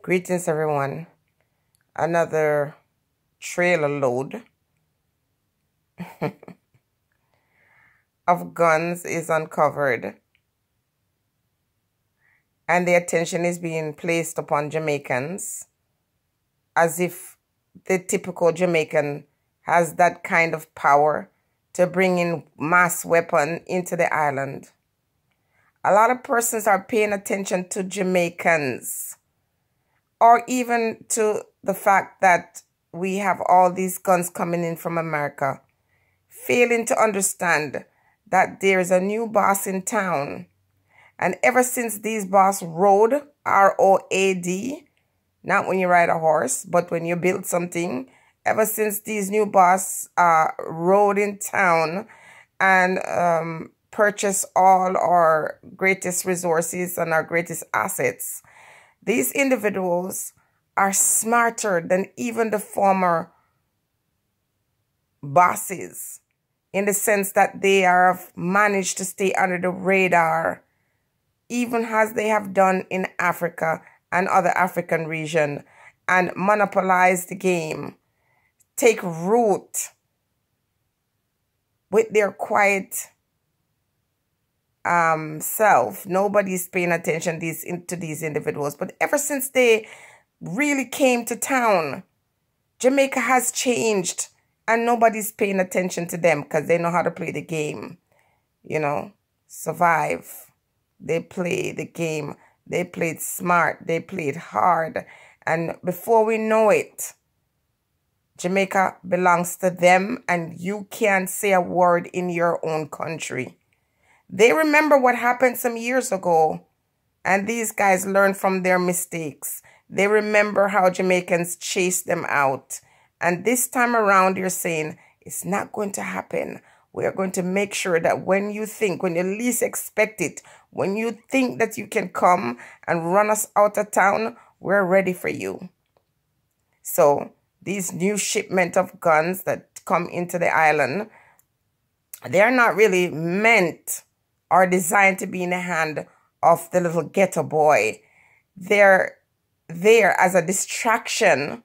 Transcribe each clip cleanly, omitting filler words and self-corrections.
Greetings, everyone. Another trailer load of guns is uncovered, and the attention is being placed upon Jamaicans as if the typical Jamaican has that kind of power to bring in mass weapon into the island. A lot of persons are paying attention to Jamaicans, or even to the fact that we have all these guns coming in from America, failing to understand that there is a new boss in town. And ever since these boss rode, R-O-A-D, not when you ride a horse, but when you build something, ever since these new boss rode in town and purchased all our greatest resources and our greatest assets, these individuals are smarter than even the former bosses, in the sense that they have managed to stay under the radar, even as they have done in Africa and other African regions, and monopolize the game, take root with their quiet self. Nobody's paying attention to these individuals. But ever since they really came to town, Jamaica has changed, and nobody's paying attention to them because they know how to play the game. You know, survive. They play the game. They played smart. They played hard. And before we know it, Jamaica belongs to them, and you can't say a word in your own country. They remember what happened some years ago, and these guys learned from their mistakes. They remember how Jamaicans chased them out. And this time around, you're saying, it's not going to happen. We are going to make sure that when you least expect it, when you think that you can come and run us out of town, we're ready for you. So these new shipment of guns that come into the island, they are not really meant or designed to be in the hand of the little ghetto boy. They're there as a distraction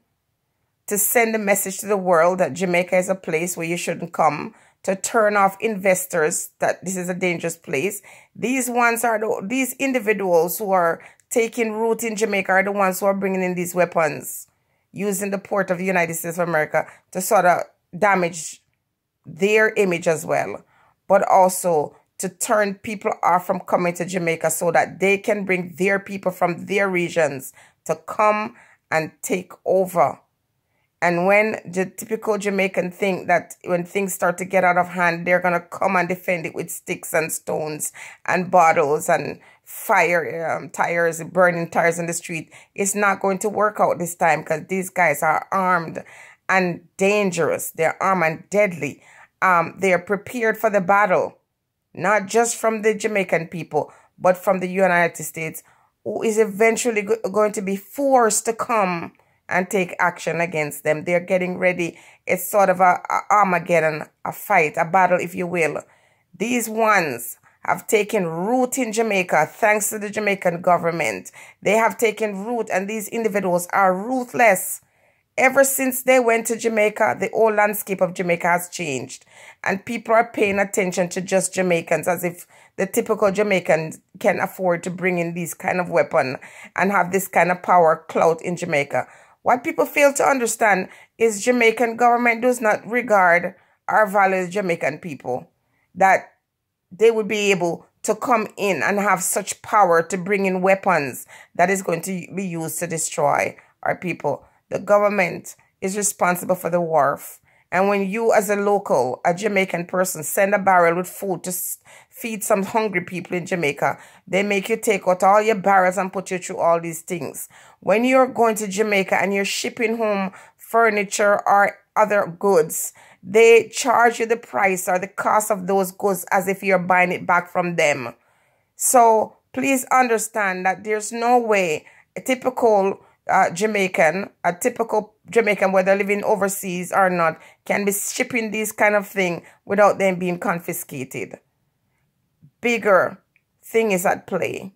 to send a message to the world that Jamaica is a place where you shouldn't come, to turn off investors that this is a dangerous place. These individuals who are taking root in Jamaica are the ones who are bringing in these weapons, using the port of the United States of America to sort of damage their image as well, but also to turn people off from coming to Jamaica so that they can bring their people from their regions to come and take over. And when the typical Jamaican think that when things start to get out of hand, they're going to come and defend it with sticks and stones and bottles and fire tires, burning tires in the street, it's not going to work out this time, because these guys are armed and dangerous. They're armed and deadly. They are prepared for the battle, not just from the Jamaican people, but from the United States, who is eventually going to be forced to come and take action against them. They're getting ready. It's sort of a Armageddon, a fight, a battle, if you will. These ones have taken root in Jamaica thanks to the Jamaican government. They have taken root, and these individuals are ruthless. Ever since they went to Jamaica, the whole landscape of Jamaica has changed. And people are paying attention to just Jamaicans, as if the typical Jamaican can afford to bring in these kind of weapon and have this kind of power clout in Jamaica. What people fail to understand is Jamaican government does not regard or value Jamaican people, that they would be able to come in and have such power to bring in weapons that is going to be used to destroy our people. The government is responsible for the wharf. And when you as a Jamaican person, send a barrel with food to feed some hungry people in Jamaica, they make you take out all your barrels and put you through all these things. When you're going to Jamaica and you're shipping home furniture or other goods, they charge you the price or the cost of those goods as if you're buying it back from them. So please understand that there's no way a typical Jamaican, whether living overseas or not, can be shipping these kind of thing without them being confiscated. Bigger thing is at play.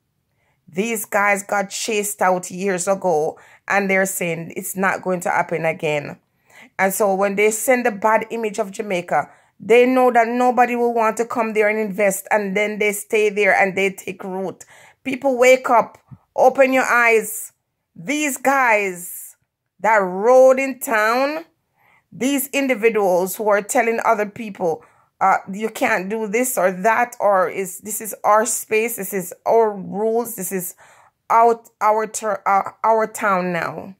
These guys got chased out years ago, and they're saying it's not going to happen again. And so when they send a bad image of Jamaica, they know that nobody will want to come there and invest, and then they stay there and they take root. People, wake up, open your eyes. These guys that rode in town, these individuals who are telling other people, you can't do this or that, or this is our space, this is our rules, this is our town now.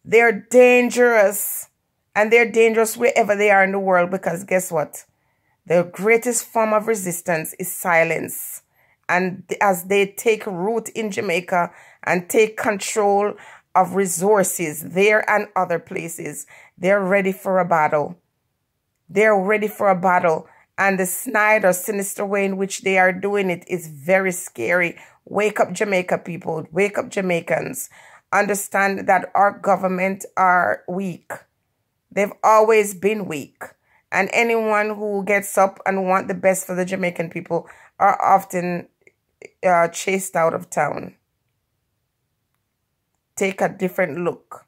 They're dangerous, and they're dangerous wherever they are in the world, because guess what? The greatest form of resistance is silence. And as they take root in Jamaica and take control of resources there and other places, they're ready for a battle. They're ready for a battle. And the snide or sinister way in which they are doing it is very scary. Wake up, Jamaica people. Wake up, Jamaicans. Understand that our government are weak. They've always been weak. And anyone who gets up and want the best for the Jamaican people are often chased out of town. Take a different look.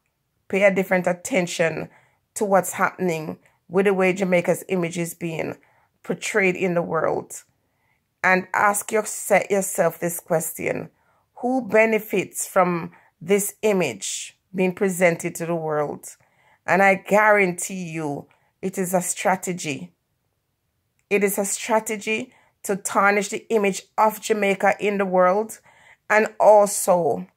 Pay a different attention to what's happening with the way Jamaica's image is being portrayed in the world. And ask yourself this question. Who benefits from this image being presented to the world? And I guarantee you, it is a strategy. It is a strategy to tarnish the image of Jamaica in the world, and also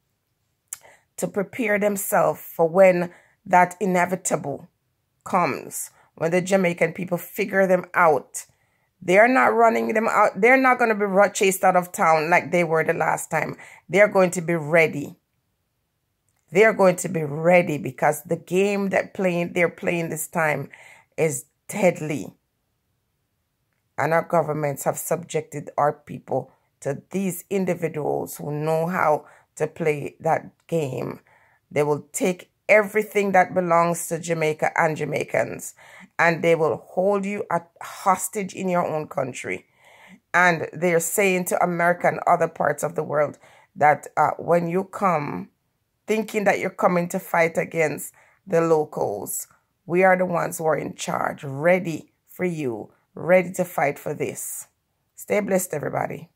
to prepare themselves for when that inevitable comes, when the Jamaican people figure them out. They're not running them out. They're not going to be chased out of town like they were the last time. They're going to be ready. They're going to be ready, because the game they're playing this time is deadly. And our governments have subjected our people to these individuals who know how to play that game. They will take everything that belongs to Jamaica and Jamaicans, and they will hold you at hostage in your own country. And they're saying to America and other parts of the world that when you come, thinking that you're coming to fight against the locals, we are the ones who are in charge, ready for you, ready to fight for this. Stay blessed, everybody.